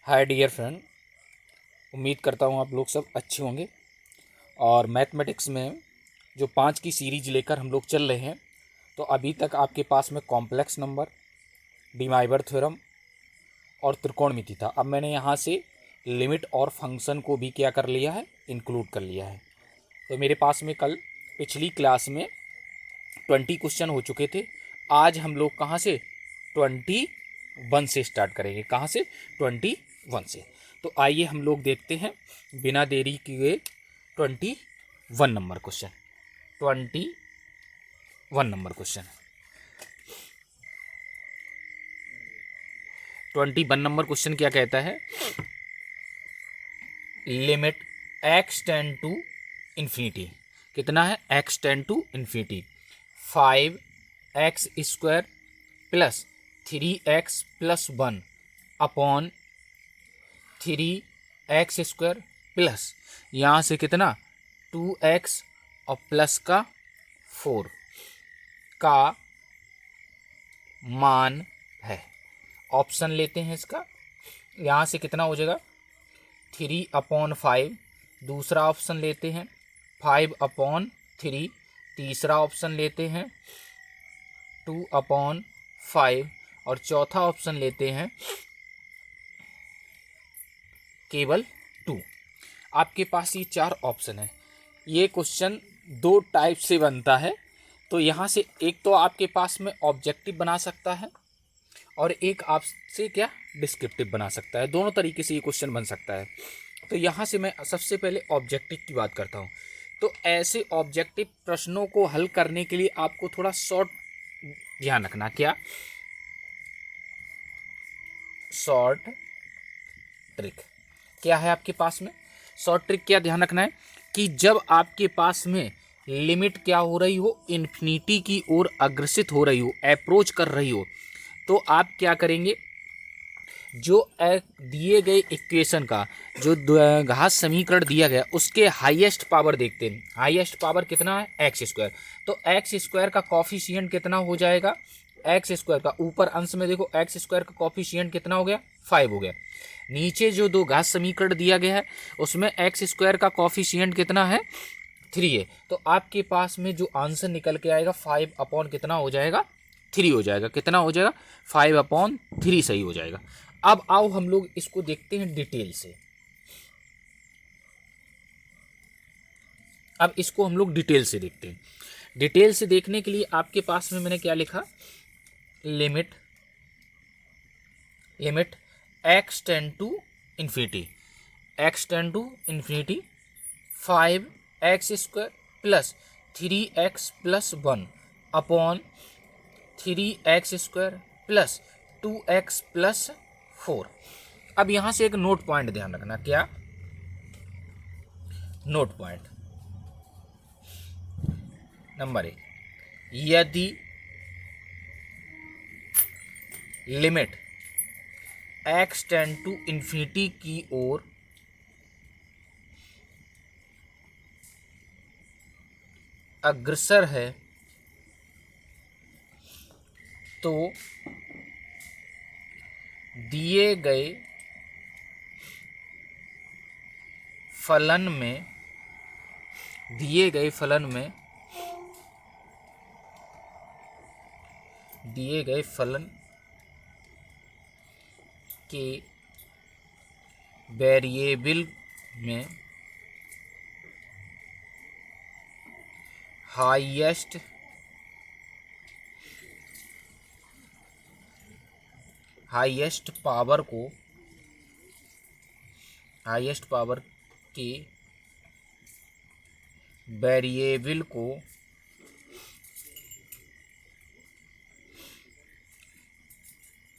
Hi dear friend, उम्मीद करता हूँ आप लोग सब अच्छे होंगे। और मैथमेटिक्स में जो 5 की सीरीज लेकर हम लोग चल रहे हैं, तो अभी तक आपके पास में कॉम्प्लेक्स नंबर, डिमाइवर थ्योरम और त्रिकोणमिति था। अब मैंने यहाँ से लिमिट और फंक्शन को भी क्या कर लिया है, इंक्लूड कर लिया है। तो मेरे पास में कल पिछली क्लास में 20 क्वेश्चन हो चुके थे। आज हम लोग कहाँ से 21 से स्टार्ट करेंगे। कहाँ से? 21 से। तो आइए हम लोग देखते हैं बिना देरी किए 21 number question. 21 number question 21 number question क्या कहता है? Limit x tend to infinity. कितना है? x tend to infinity 5x² plus 3x plus 1 upon 3x² plus यहाँ से कितना 2x और प्लस का 4 का मान है। ऑप्शन लेते हैं इसका। यहाँ से कितना हो जाएगा 3/5। दूसरा ऑप्शन लेते हैं 5/3। तीसरा ऑप्शन लेते हैं 2/5 और चौथा ऑप्शन लेते हैं केवल 2। आपके पास ये 4 ऑप्शन है। ये क्वेश्चन 2 टाइप से बनता है। तो यहाँ से एक तो आपके पास में ऑब्जेक्टिव बना सकता है और एक आपसे क्या डिस्क्रिप्टिव बना सकता है। दोनों तरीके से ये क्वेश्चन बन सकता है। तो यहाँ से मैं सबसे पहले ऑब्जेक्टिव की बात करता हूँ। तो ऐसे ऑब्जेक्टिव प्रश्नों को हल करने के लिए आपको थोड़ा शॉर्ट ध्यान रखना। क्या? शॉर्ट ट्रिक क्या है आपके पास में? शॉर्ट ट्रिक क्या ध्यान रखना है कि जब आपके पास में लिमिट क्या हो रही हो, इन्फिनिटी की ओर अग्रसित हो रही हो, अप्रोच कर रही हो, तो आप क्या करेंगे, जो दिए गए इक्वेशन का जो घात समीकरण दिया गया उसके हाईएस्ट पावर देखते हैं। हाईएस्ट पावर कितना है? x²। तो x² का कॉफिशिएंट कितना हो जाएगा? x² का ऊपर अंश में देखो x² का कॉफिशिएंट कितना हो गया? 5 हो गया। नीचे जो दो घात समीकरण दिया गया है उसमें x² का कॉफिशिएंट कितना है? 3 है। तो आपके पास में जो आंसर निकल के आएगा 5 कितना हो जाएगा? 3 हो जाएगा। कितना हो जाएगा? 5/3 सही हो जाएगा। अब आओ हम लोग इसको देखते हैं डिटेल से। अब इसको हम लोग डिटेल से देखते हैं। डिटेल से देखने के लिए आपके पास में मैंने क्या लिखा? Limit x tend to infinity. x tend to infinity 5x² plus 3x plus 1 upon 3x² plus 2x plus 4। अब यहाँ से एक नोट पॉइंट ध्यान रखना। क्या नोट पॉइंट? नंबर 1, यदि limit x tend to infinity की ओर अग्रसर है तो दिए गए फलन में दिए गए फलन के वेरिएबल में हाईएस्ट पावर के वेरिएबल को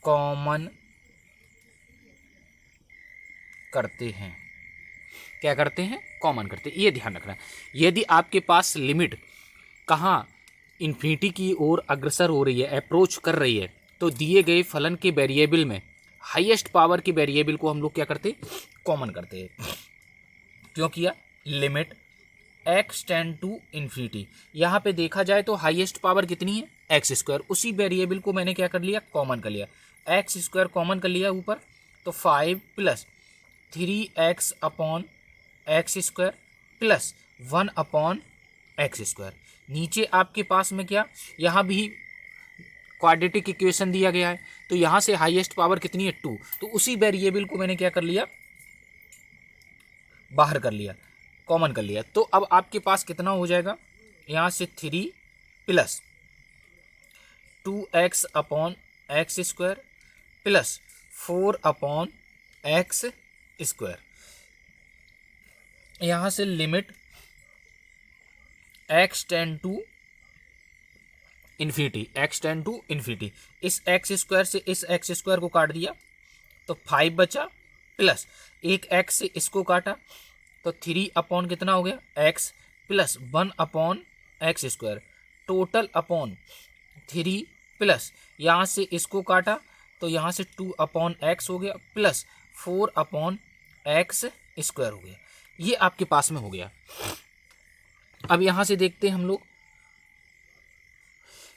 कॉमन करते हैं। क्या करते हैं? कॉमन करते हैं। ये ध्यान रखना। यदि आपके पास लिमिट कहाँ इन्फिनिटी की ओर अग्रसर हो रही है, अप्रोच कर रही है, तो दिए गए फलन के वेरिएबल में हाईएस्ट पावर के वेरिएबल को हम लोग क्या करते हैं? कॉमन करते हैं। क्यों किया? Limit x tend to infinity. यहाँ पे देखा जाए तो हाईएस्ट पावर कितनी है? x²। उसी वेरिएबल को मैंने क्या कर लिया? कॉमन कर लिया। x² कॉमन कर लिया ऊपर, तो 5 plus 3x upon X square plus 1 upon X square. नीचे आपके पास में क्या, यहाँ भी क्वाड्रेटिक इक्वेशन दिया गया है, तो यहाँ से हाईएस्ट पावर कितनी है 2, तो उसी वेरिएबल को मैंने क्या कर लिया, बाहर कर लिया, कॉमन कर लिया। तो अब आपके पास कितना हो जाएगा, यहाँ से 3 plus 2x upon X square plus 4 upon X square. यहाँ से limit x tend to infinity, x tend to infinity, इस एक्स स्क्वायर से इस एक्स स्क्वायर को काट दिया तो 5 बचा, प्लस एक x से इसको काटा तो 3 अपॉन कितना हो गया x plus 1 upon X square, total upon 3 plus यहाँ से इसको काटा तो यहाँ से 2 अपॉन एक्स हो गया प्लस 4 अपॉन एक्स स्क्वायर हो गया। ये आपके पास में हो गया। अब यहाँ से देखते हैं हम लोग,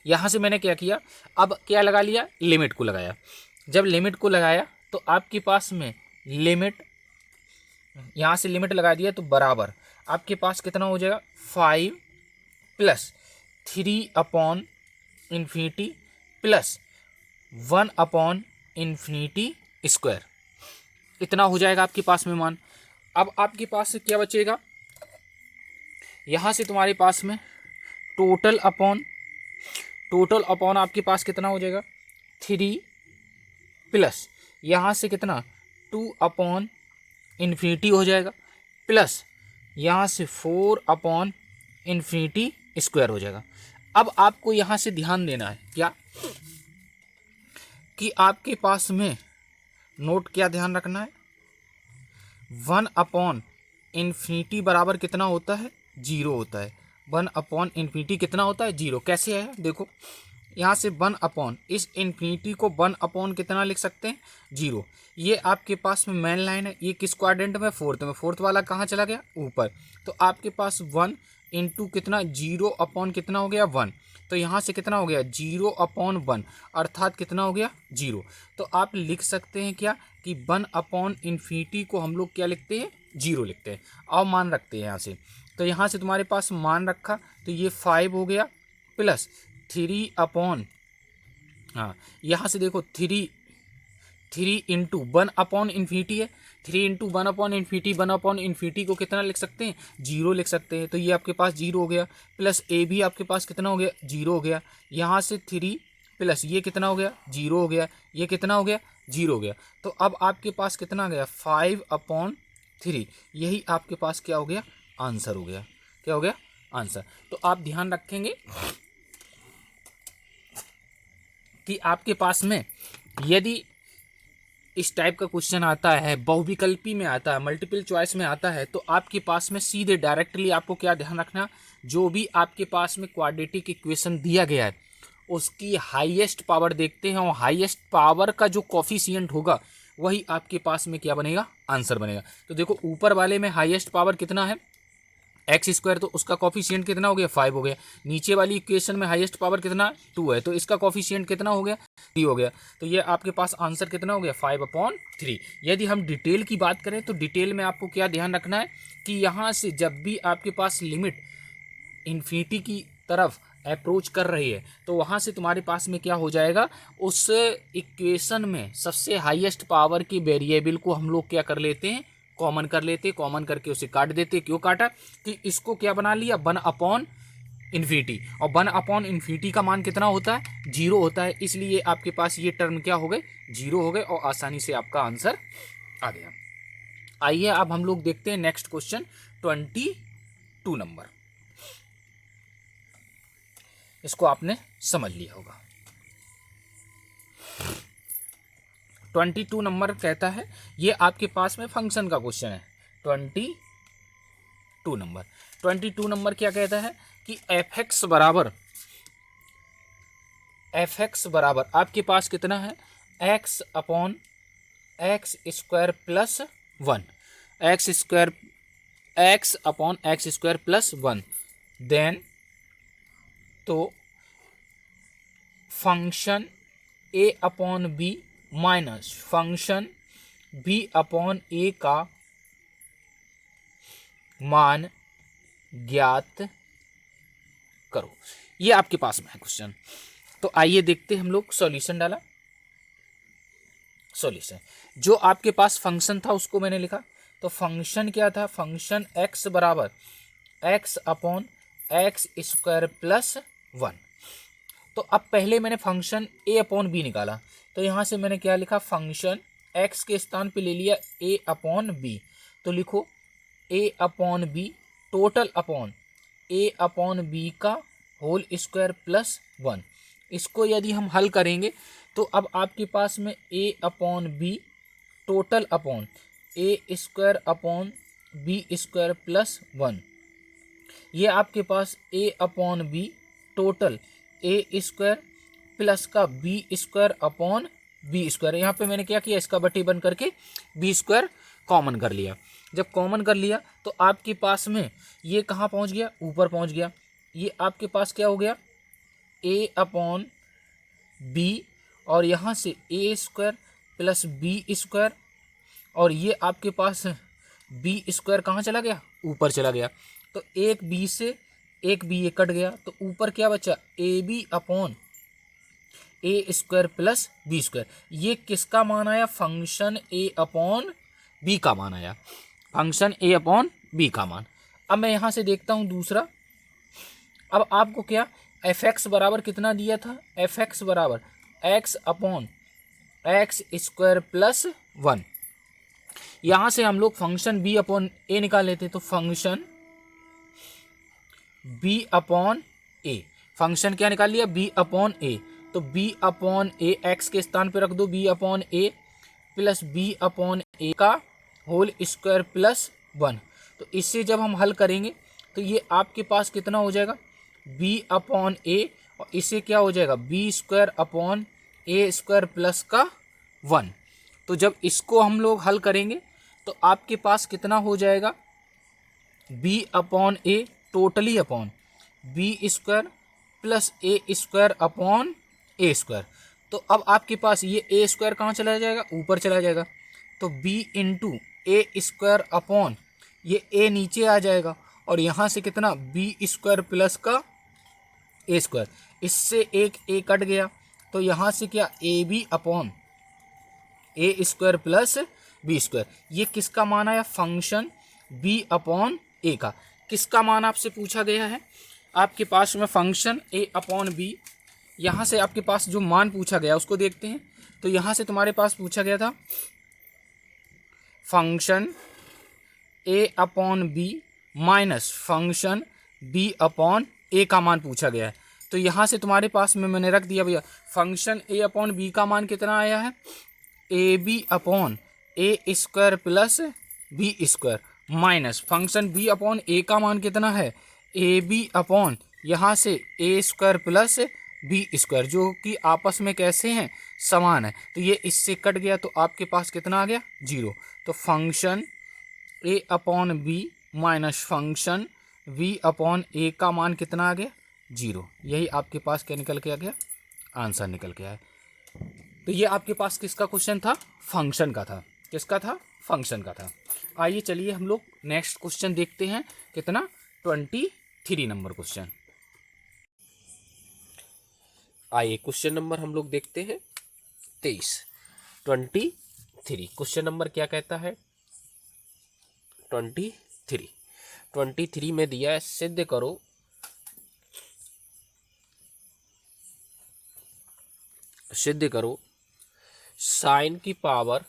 यहाँ से मैंने क्या किया, अब क्या लगा लिया, लिमिट को लगाया। जब लिमिट को लगाया तो आपके पास में लिमिट, यहाँ से लिमिट लगा दिया तो बराबर आपके पास कितना हो जाएगा 5 plus 3 upon infinity plus 1 upon infinity square, इतना हो जाएगा आपके पास में मान। अब आपके पास से क्या बचेगा, यहाँ से तुम्हारे पास में टोटल अपॉन आपके पास कितना हो जाएगा 3 प्लस यहाँ से कितना 2 अपॉन इन्फिनिटी हो जाएगा प्लस यहाँ से 4 अपॉन इन्फिनिटी स्क्वायर हो जाएगा। अब आपको यहाँ से ध्यान देना है क्या, कि आपके पास में नोट क्या ध्यान रखना है, 1 अपॉन इन्फिनिटी बराबर कितना होता है 0 होता है। 1 अपॉन इन्फिनिटी कितना होता है 0। कैसे है देखो, यहाँ से 1 अपॉन इस इन्फिनिटी को 1 अपॉन कितना लिख सकते हैं 0। ये आपके पास में मेन लाइन है, ये किस क्वाड्रेंट में, फोर्थ में, फोर्थ वाला कहाँ चला गया ऊपर, तो आपके पास 1 इंटू कितना 0 अपॉन कितना हो गया 1, तो यहाँ से कितना हो गया 0 अपॉन 1 अर्थात कितना हो गया 0। तो आप लिख सकते हैं क्या कि 1 अपॉन इन्फिनिटी को हम लोग क्या लिखते हैं 0 लिखते हैं और मान रखते हैं यहाँ से। तो यहाँ से तुम्हारे पास मान रखा तो ये 5 हो गया प्लस 3 अपॉन, हाँ यहाँ से देखो 3 इंटू 1 अपॉन इन्फिनिटी है, 3 into 1 upon infinity, 1 upon infinity को कितना लिख सकते हैं 0 लिख सकते हैं, तो ये आपके पास 0 हो गया प्लस ए भी आपके पास कितना हो गया 0 हो गया। यहाँ से 3 प्लस ये कितना हो गया 0 हो गया, ये कितना हो गया 0 हो गया। तो अब आपके पास कितना गया 5 अपॉन 3, यही आपके पास क्या हो गया आंसर हो गया। क्या हो गया आंसर। तो आप ध्यान रखेंगे कि आपके पास में यदि इस टाइप का क्वेश्चन आता है, बहुविकल्पी में आता है, मल्टीपल चॉइस में आता है, तो आपके पास में सीधे डायरेक्टली आपको क्या ध्यान रखना, जो भी आपके पास में क्वाड्रेटिक इक्वेशन दिया गया है उसकी हाईएस्ट पावर देखते हैं और हाईएस्ट पावर का जो कोफिशिएंट होगा वही आपके पास में क्या बनेगा आंसर बनेगा। तो देखो ऊपर वाले में हाईएस्ट पावर कितना है एक्स स्क्वायर, तो उसका कॉफिशिएंट कितना हो गया 5 हो गया। नीचे वाली इक्वेशन में हाईएस्ट पावर कितना 2 है, तो इसका कॉफिशिएंट कितना हो गया 3 हो गया। तो ये आपके पास आंसर कितना हो गया 5/3। यदि हम डिटेल की बात करें तो डिटेल में आपको क्या ध्यान रखना है कि यहाँ से जब भी आपके पास लिमिट इन्फिनिटी की तरफ अप्रोच कर रही है तो वहाँ से तुम्हारे पास में क्या हो जाएगा, उस इक्वेशन में सबसे हाईएस्ट पावर की वेरिएबल को हम लोग क्या कर लेते हैं कॉमन कर लेते, कॉमन करके उसे काट देते। क्यों काटा कि इसको क्या बना लिया 1 अपॉन इन्फिनिटी, और 1 अपॉन इन्फिनिटी का मान कितना होता है 0 होता है, इसलिए आपके पास ये टर्म क्या हो गए 0 हो गए और आसानी से आपका आंसर आ गया। आइए अब हम लोग देखते हैं नेक्स्ट क्वेश्चन 22 नंबर। इसको आपने समझ लिया होगा। 22 नंबर कहता है, ये आपके पास में फंक्शन का क्वेश्चन है। 22 नंबर क्या कहता है कि एफ एक्स बराबर आपके पास कितना है X upon X square plus 1, X upon X square plus 1, then तो function A upon B minus function B upon A का मान ज्ञात करो। ये आपके पास में है क्वेश्चन। तो आइए देखते हैं हम लोग। सॉल्यूशन डाला, सॉल्यूशन जो आपके पास फंक्शन था उसको मैंने लिखा। तो फंक्शन क्या था? फंक्शन x बराबर x upon X square plus 1। तो अब पहले मैंने फंक्शन a अपॉन बी निकाला। तो यहाँ से मैंने क्या लिखा? फंक्शन x के स्थान पे ले लिया a अपॉन बी। तो लिखो a upon B total upon a upon B का होल स्क्वायर प्लस 1। इसको यदि हम हल करेंगे तो अब आपके पास में a upon B total upon A square upon B square plus 1। ये आपके पास a upon B total A square plus का B square upon B square. यहाँ पे मैंने क्या किया? इसका बटे बन करके बी स्क्वायर कॉमन कर लिया। जब कॉमन कर लिया तो आपके पास में ये कहाँ पहुँच गया? ऊपर पहुँच गया। ये आपके पास क्या हो गया? a अपॉन बी और यहाँ से A square plus B square, और ये आपके पास बी स्क्वायर कहाँ चला गया? ऊपर चला गया। तो एक बी से एक बी ये कट गया, तो ऊपर क्या बचा? A B upon A square plus B square. ये किसका मान आया? फंक्शन ए अपॉन बी का मान आया। फंक्शन ए अपॉन बी का मान। अब मैं यहाँ से देखता हूँ दूसरा। अब आपको क्या एफ एक्स बराबर कितना दिया था? एफ एक्स बराबर x upon X square plus 1। यहाँ से हम लोग फंक्शन बी अपॉन ए निकाल लेते। तो फंक्शन बी अपॉन ए, फंक्शन क्या निकाल लिया? बी अपॉन ए। तो बी अपॉन ए एक्स के स्थान पे रख दो B upon A plus B upon A का होल स्क्वायर प्लस 1। तो इससे जब हम हल करेंगे तो ये आपके पास कितना हो जाएगा? बी अपॉन ए, और इससे क्या हो जाएगा? B square upon A square plus का 1। तो जब इसको हम लोग हल करेंगे तो आपके पास कितना हो जाएगा? B upon A totally upon B square plus A square upon A square. तो अब आपके पास ये ए स्क्वायर कहाँ चला जाएगा? ऊपर चला जाएगा। तो बी इंटू ए स्क्वायर अपॉन ये ए नीचे आ जाएगा, और यहाँ से कितना? बी स्क्वायर प्लस का ए स्क्वायर। इससे एक ए कट गया, तो यहाँ से क्या? A B upon A square plus B square. ये किसका मान आया? फंक्शन बी अपॉन ए का। किसका मान आपसे पूछा गया है? आपके पास में फंक्शन ए अपॉन बी। यहाँ से आपके पास जो मान पूछा गया उसको देखते हैं। तो यहाँ से तुम्हारे पास पूछा गया था function A upon B minus function B upon A का मान पूछा गया है। तो यहाँ से तुम्हारे पास में मैंने रख दिया भैया फंक्शन ए अपॉन बी का मान कितना आया है? A B upon A square plus B square minus function B upon A का मान कितना है? ए बी अपॉन यहाँ से A square plus B square, जो कि आपस में कैसे हैं? समान है। तो ये इससे कट गया, तो आपके पास कितना आ गया? 0। तो function A upon B minus function B upon A का मान कितना आ गया? 0। यही आपके पास क्या निकल के आ गया? आंसर निकल के आया। तो ये आपके पास किसका क्वेश्चन था? फंक्शन का था। किसका था? फंक्शन का था। आइए चलिए हम लोग नेक्स्ट क्वेश्चन देखते हैं। कितना? 23 नंबर क्वेश्चन। आइए क्वेश्चन नंबर हम लोग देखते हैं 23 क्वेश्चन नंबर क्या कहता है? 23 में दिया है सिद्ध करो साइन की पावर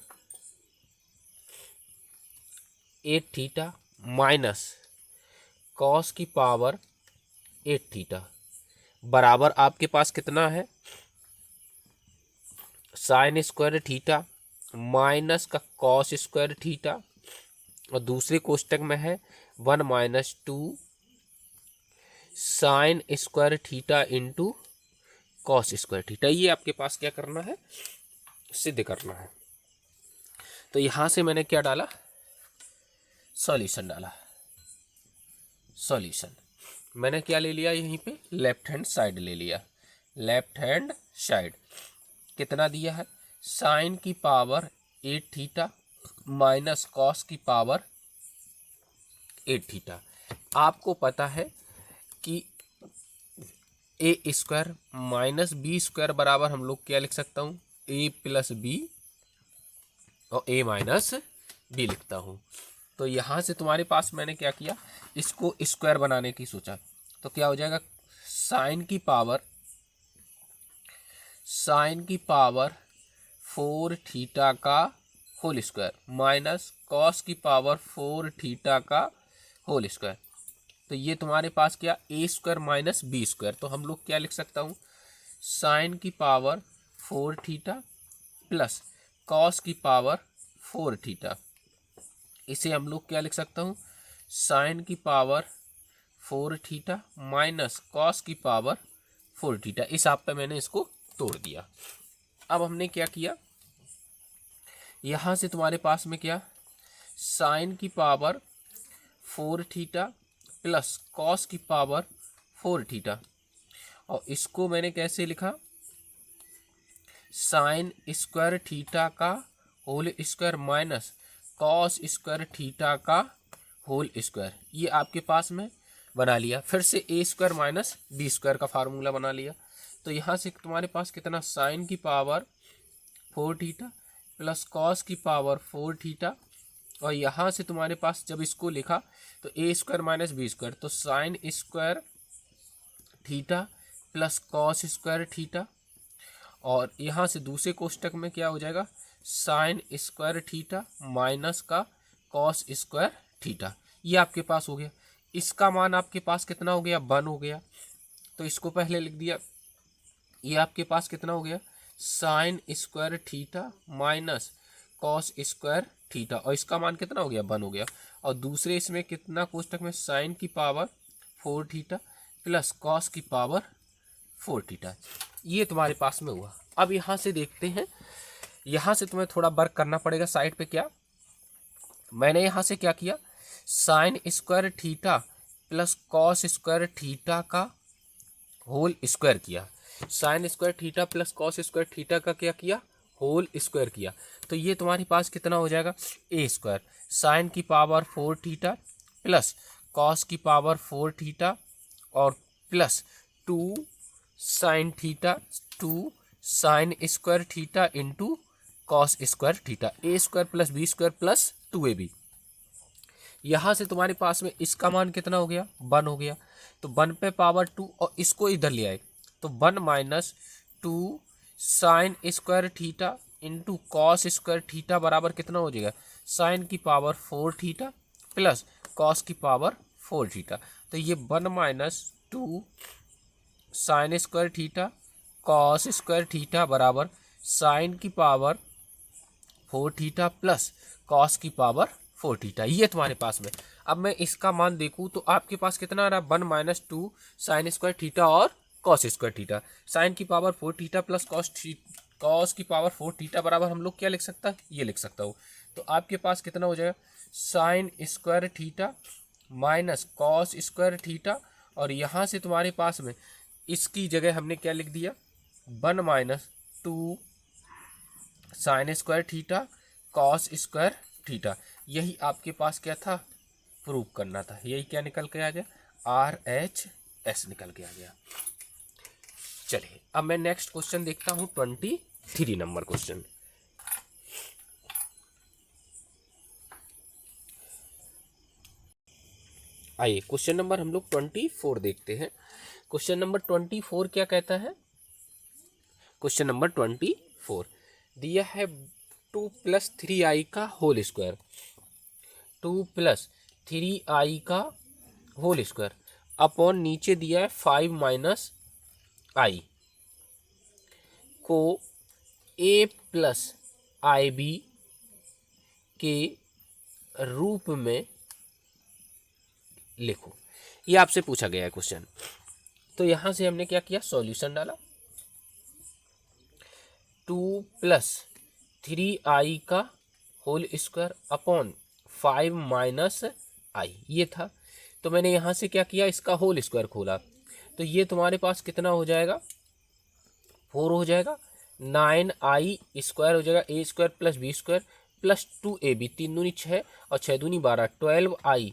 8 थीटा माइनस कॉस की पावर 8 थीटा बराबर आपके पास कितना है? साइन स्क्वायर थीटा माइनस का कॉस स्क्वायर थीटा, और दूसरे कोष्टक में है 1 minus 2 sine square theta into cos square theta. ये आपके पास क्या करना है? सिद्ध करना है। तो यहाँ से मैंने क्या डाला? सॉल्यूशन डाला। सॉल्यूशन मैंने क्या ले लिया? यहीं पे लेफ्ट हैंड साइड ले लिया। लेफ्ट हैंड साइड कितना दिया है? साइन की पावर 8 थीटा माइनस कॉस की पावर 8 थीटा। आपको पता है कि ए स्क्वायर माइनस बी स्क्वायर बराबर हम लोग क्या लिख सकता हूँ, ए प्लस बी और ए माइनस बी लिखता हूँ। तो यहाँ से तुम्हारे पास मैंने क्या किया, इसको स्क्वायर बनाने की सोचा, तो क्या हो जाएगा, साइन की पावर 4 थीटा का होल स्क्वायर माइनस कॉस की पावर 4 थीटा का होल स्क्वायर। तो ये तुम्हारे पास क्या, ए स्क्वायर माइनस बी स्क्वायर। तो हम लोग क्या लिख सकता हूँ, साइन की पावर 4 थीटा प्लस कॉस की पावर 4 थीटा। इसे हम लोग क्या लिख सकता हूँ, साइन की पावर 4 थीटा माइनस कॉस की पावर 4 थीटा। इस आप पे मैंने इसको तोड़ दिया। अब हमने क्या किया, यहाँ से तुम्हारे पास में क्या, साइन की पावर 4 थीटा प्लस कॉस की पावर 4 थीटा, और इसको मैंने कैसे लिखा, साइन स्क्वायर थीटा का whole square minus cos square theta का होल स्क्वायर। ये आपके पास में बना लिया। फिर से A square minus B square का फार्मूला बना लिया। तो यहाँ से तुम्हारे पास कितना, साइन की पावर 4 थीटा प्लस कॉस की पावर 4 थीटा, और यहाँ से तुम्हारे पास जब इसको लिखा तो ए स्क्वायर माइनस बी स्क्वायर, तो sign square theta plus cos square theta, और यहाँ से दूसरे कोष्टक में क्या हो जाएगा, साइन स्क्वायर थीटा माइनस का कॉस स्क्वायर थीटा। ये आपके पास हो गया। इसका मान आपके पास कितना हो गया, 1 हो गया। तो इसको पहले लिख दिया। ये आपके पास कितना हो गया, sign square theta minus cos square theta, और इसका मान कितना हो गया, 1 हो गया। और दूसरे इसमें कितना कोष्टक में, साइन की पावर 4 थीटा प्लस कॉस की पावर 4 थीटा। ये तुम्हारे पास में हुआ। अब यहाँ से देखते हैं, यहाँ से तुम्हें थोड़ा वर्क करना पड़ेगा साइड पे। क्या मैंने यहाँ से क्या किया, sign square theta plus cos square theta का होल स्क्वायर किया। Sign square theta plus cos square theta का क्या किया, होल स्क्वायर किया। तो ये तुम्हारे पास कितना हो जाएगा, ए स्क्वायर साइन की पावर 4 थीटा प्लस कॉस की पावर 4 थीटा और plus 2 sine theta, 2 sine square theta into cos square theta, a square plus B square plus 2ab। यहाँ से तुम्हारे पास में इसका मान कितना हो गया, 1 हो गया। तो 1 पे पावर 2, और इसको इधर ले आए तो 1 minus 2 sine square theta into cos square theta बराबर कितना हो जाएगा, साइन की पावर 4 थीटा प्लस कॉस की पावर 4 थीटा। तो ये 1 minus 2 sine square theta cos square theta बराबर साइन की पावर 4 थीटा प्लस कॉस की पावर 4 थीटा। ये तुम्हारे पास में। अब मैं इसका मान देखूँ तो आपके पास कितना आ रहा है, 1 माइनस 2 साइन स्क्वायर थीटा और कॉस स्क्वायर थीटा। साइन की पावर 4 थीटा प्लस कॉस की पावर 4 थीटा बराबर हम लोग क्या लिख सकता है, ये लिख सकता हूँ। तो आपके पास कितना हो जाएगा, sign square theta minus cos square theta, और यहाँ से तुम्हारे पास में इसकी जगह हमने क्या लिख दिया, 1 minus 2 sine square theta cos square theta. यही आपके पास क्या था, प्रूव करना था। यही क्या निकल के आ गया, RHS निकल के आ गया। चलिए अब मैं नेक्स्ट क्वेश्चन देखता हूँ, 23 नंबर क्वेश्चन। आइए क्वेश्चन नंबर हम लोग 24 देखते हैं। क्वेश्चन नंबर 24 क्या कहता है, क्वेश्चन नंबर 24 दिया है 2 प्लस 3i का होल स्क्वायर, 2 प्लस 3i का होल स्क्वायर अपॉन नीचे दिया है 5 माइनस आई को a प्लस IB के रूप में लिखो। ये आपसे पूछा गया है क्वेश्चन। तो यहाँ से हमने क्या किया, सॉल्यूशन डाला। 2 प्लस 3i का होल स्क्वायर अपॉन 5 माइनस आई, ये था। तो मैंने यहाँ से क्या किया, इसका होल स्क्वायर खोला। तो ये तुम्हारे पास कितना हो जाएगा, 4 हो जाएगा। 9i स्क्वायर हो जाएगा, a square plus B square plus 2ab, 3 दूनी 6 और 6 दूनी 12, 12i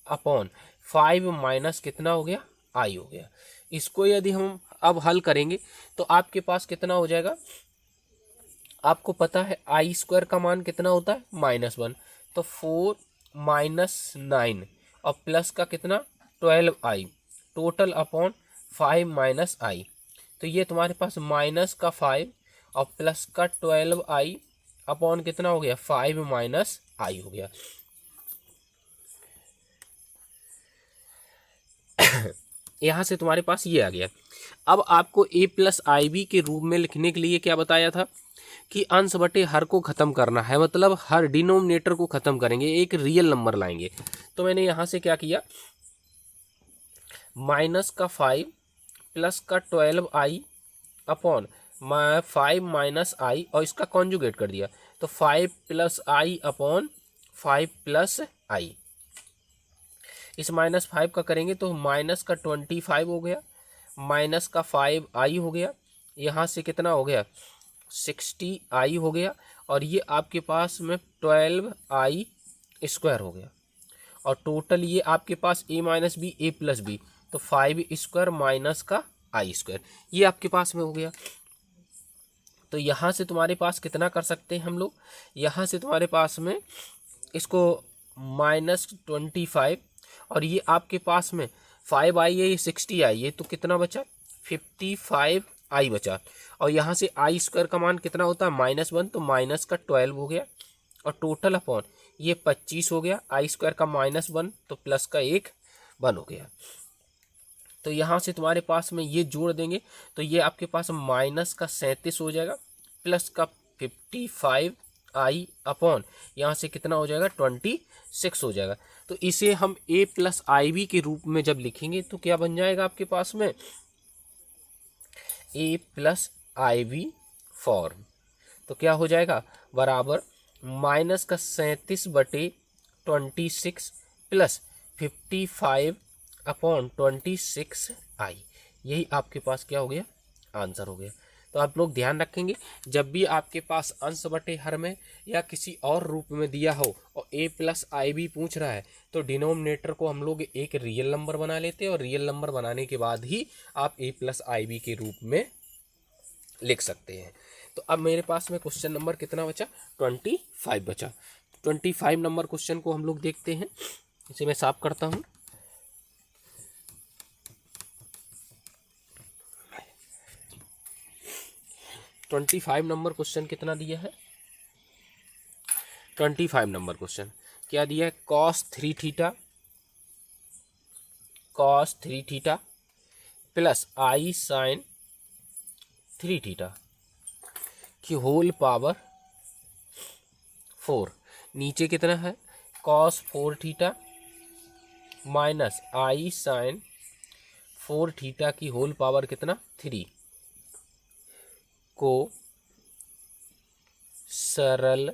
अपॉन 5 माइनस कितना हो गया, i हो गया। इसको यदि हम अब हल करेंगे तो आपके पास कितना हो जाएगा, आपको पता है आई स्क्वायर का मान कितना होता है -1, तो 4 माइनस 9 और प्लस का कितना 12i टोटल अपॉन 5 माइनस आई। तो ये तुम्हारे पास माइनस का 5 और प्लस का 12i अपॉन कितना हो गया 5 माइनस आई हो गया। यहाँ से तुम्हारे पास ये आ गया। अब आपको a प्लस आई बी के रूप में लिखने के लिए क्या बताया था कि अंश बटे हर को ख़त्म करना है, मतलब हर डिनोमिनेटर को ख़त्म करेंगे, एक रियल नंबर लाएंगे। तो मैंने यहाँ से क्या किया, माइनस का 5 प्लस का 12i अपॉन 5 माइनस आई और इसका कॉन्जुगेट कर दिया, तो 5 प्लस आई अपॉन 5 प्लस आई। इस -5 का करेंगे तो माइनस का 25 हो गया, माइनस का 5i हो गया, यहाँ से कितना हो गया 60i हो गया, और ये आपके पास में 12i स्क्वायर हो गया, और टोटल ये आपके पास a minus B A plus B, तो 5 स्क्वायर माइनस का i स्क्वायर, ये आपके पास में हो गया। तो यहाँ से तुम्हारे पास कितना कर सकते हैं हम लोग, यहाँ से तुम्हारे पास में इसको -25 और ये आपके पास में 5i है, ये 60i है, तो कितना बचा 55i बचा, और यहाँ से आई स्क्वायर का मान कितना होता है -1, तो माइनस का 12 हो गया, और टोटल अपॉन ये 25 हो गया, आई स्क्वायर का -1 तो प्लस का 1 हो गया। तो यहाँ से तुम्हारे पास में ये जोड़ देंगे तो ये आपके पास माइनस का 37 हो जाएगा, प्लस का 55i अपॉन यहाँ से कितना हो जाएगा 26 हो जाएगा। तो इसे हम a प्लस आई बी के रूप में जब लिखेंगे तो क्या बन जाएगा आपके पास में a plus I B form. तो क्या हो जाएगा बराबर माइनस का 37 बटे 26 प्लस 55 अपॉन 26i, यही आपके पास क्या हो गया आंसर हो गया। तो आप लोग ध्यान रखेंगे जब भी आपके पास अंश बटे हर में या किसी और रूप में दिया हो और a प्लस आई बी पूछ रहा है तो डिनोमिनेटर को हम लोग एक रियल नंबर बना लेते हैं, और रियल नंबर बनाने के बाद ही आप a प्लस आई बी के रूप में लिख सकते हैं। तो अब मेरे पास में क्वेश्चन नंबर कितना बचा 25 बचा। 25 नंबर क्वेश्चन को हम लोग देखते हैं, इसे मैं साफ करता हूँ। ट्वेंटी 25 नंबर क्वेश्चन कितना दिया है, 25 नंबर क्वेश्चन क्या दिया है, cos 3 theta plus i sine 3 theta की होल पावर 4। नीचे कितना है cos 4 theta minus i sine 4 theta की होल पावर कितना 3 को सरल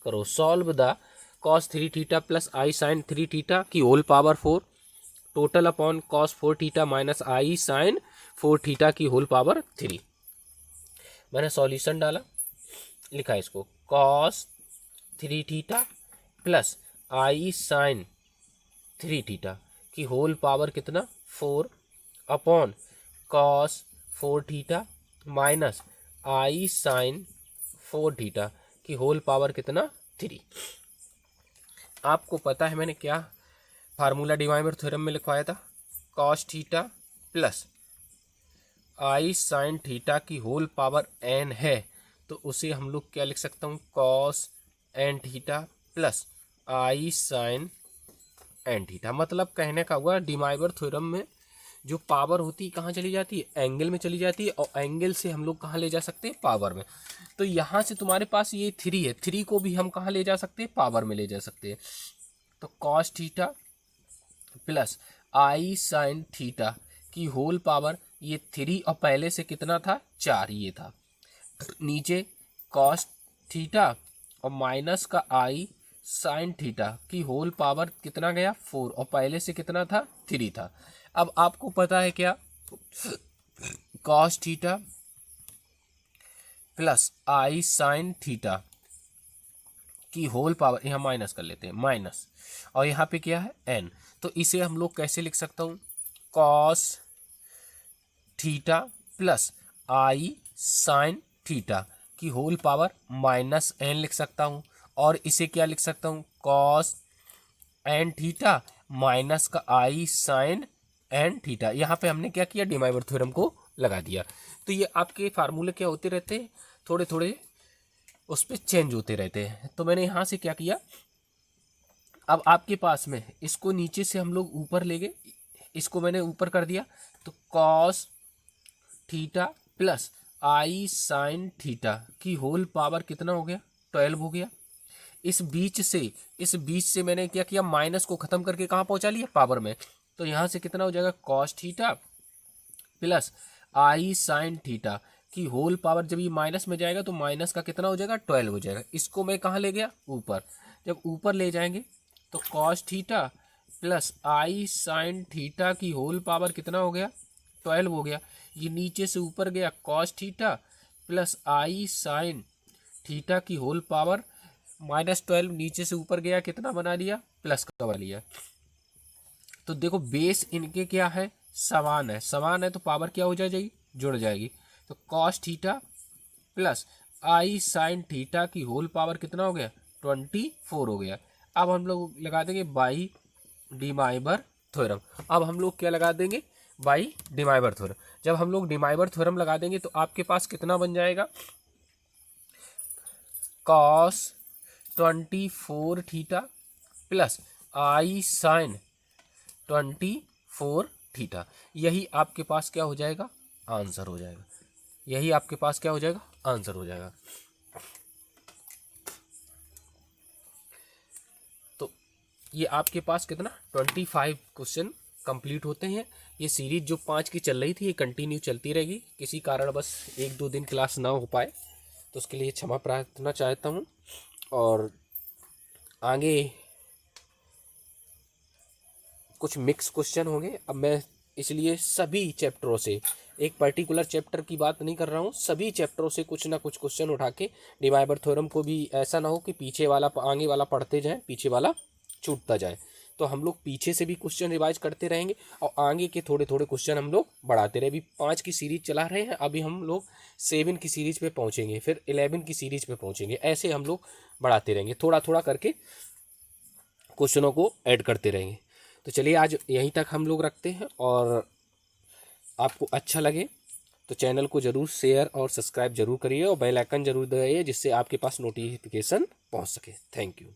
करो। Solve the cos 3 theta plus i sine 3 theta की whole power 4 total upon cos 4 theta minus i sine 4 theta की होल पावर 3। मैंने सॉल्यूशन डाला, लिखा इसको cos 3 theta plus i sine 3 theta की होल पावर कितना 4 upon cos 4 theta minus i sine 4 theta की whole power कितना 3। आपको पता है मैंने क्या फार्मूला डिवाइबर थ्योरम में लिखवाया था, cos theta plus i sine theta की होल पावर n है, तो उसे हम लोग क्या लिख सकता हूँ cos n theta plus i sign n theta. मतलब कहने का हुआ डिवाइबर थ्योरम में जो पावर होती है कहाँ चली जाती है एंगल में चली जाती है, और एंगल से हम लोग कहाँ ले जा सकते हैं पावर में। तो यहाँ से तुम्हारे पास ये 3 है, 3 को भी हम कहाँ ले जा सकते हैं पावर में ले जा सकते हैं। तो cos theta plus i sine theta की होल पावर ये 3 और पहले से कितना था 4 ये था, नीचे cos थीटा और माइनस का आई साइन थीटा की होल पावर कितना गया 4 और पहले से कितना था 3 था। अब आपको पता है क्या cos theta plus i sine theta की होल पावर, यहाँ माइनस कर लेते हैं माइनस, और यहाँ पे क्या है n, तो इसे हम लोग कैसे लिख सकता हूँ, cos theta plus i sine theta की होल पावर माइनस n लिख सकता हूँ। और इसे क्या लिख सकता हूँ, कॉस एन थीटा माइनस का आई साइन एन थीटा। यहाँ पे हमने क्या किया, डिमाइवर थ्योरम को लगा दिया। तो ये आपके फार्मूले क्या होते रहते हैं, थोड़े थोड़े उस पर चेंज होते रहते हैं। तो मैंने यहाँ से क्या किया, अब आपके पास में इसको नीचे से हम लोग ऊपर ले गए, इसको मैंने ऊपर कर दिया, तो cos theta plus i sine theta की होल पावर कितना हो गया, 12 हो गया। इस बीच से मैंने क्या किया, माइनस को खत्म करके कहाँ पहुंचा लिया, पावर में। तो यहाँ से कितना हो जाएगा, cos theta plus i sine theta की होल पावर, जब ये माइनस में जाएगा तो माइनस का कितना हो जाएगा, 12 हो जाएगा। इसको मैं कहाँ ले गया, ऊपर। जब ऊपर ले जाएंगे तो cos theta plus i sine theta की होल पावर कितना हो गया, 12 हो गया। ये नीचे से ऊपर गया, cos theta plus i sine theta की होल पावर -12, नीचे से ऊपर गया, कितना बना लिया, प्लस का बना लिया। तो देखो बेस इनके क्या है, समान है तो पावर क्या हो जाएगी, जुड़ जाएगी। तो cos theta plus i sine theta की होल पावर कितना हो गया, 24 हो गया। अब हम लोग लगा देंगे बाई डिमाइवर थ्योरम। अब हम लोग क्या लगा देंगे, बाई डिमाइवर थ्योरम। जब हम लोग डिमाइवर थ्योरम लगा देंगे तो आपके पास कितना बन जाएगा, cos 24 theta plus i sign 24 theta. यही आपके पास क्या हो जाएगा, आंसर हो जाएगा। यही आपके पास क्या हो जाएगा, आंसर हो जाएगा। तो ये आपके पास कितना 25 क्वेश्चन कंप्लीट होते हैं। ये सीरीज जो 5 की चल रही थी ये कंटिन्यू चलती रहेगी। किसी कारण बस 1-2 दिन क्लास ना हो पाए तो उसके लिए क्षमा प्रार्थना चाहता हूँ। और आगे कुछ मिक्स क्वेश्चन होंगे। अब मैं इसलिए सभी चैप्टरों से, एक पर्टिकुलर चैप्टर की बात नहीं कर रहा हूँ, सभी चैप्टरों से कुछ ना कुछ क्वेश्चन उठा के डिमाइवर थ्योरम को भी, ऐसा ना हो कि पीछे वाला आगे वाला पढ़ते जाएं, पीछे वाला छूटता जाए। तो हम लोग पीछे से भी क्वेश्चन रिवाइज करते रहेंगे और आगे के थोड़े थोड़े क्वेश्चन हम लोग बढ़ाते रहे। अभी 5 की सीरीज चला रहे हैं, अभी हम लोग 7 की सीरीज पे पहुँचेंगे, फिर 11 की सीरीज पे पहुँचेंगे। ऐसे हम लोग बढ़ाते रहेंगे, थोड़ा थोड़ा करके क्वेश्चनों को ऐड करते रहेंगे। तो चलिए आज यहीं तक हम लोग रखते हैं। और आपको अच्छा लगे तो चैनल को ज़रूर शेयर और सब्सक्राइब जरूर करिए और बेल आइकन जरूर दबाइए, जिससे आपके पास नोटिफिकेशन पहुंच सके। Thank you.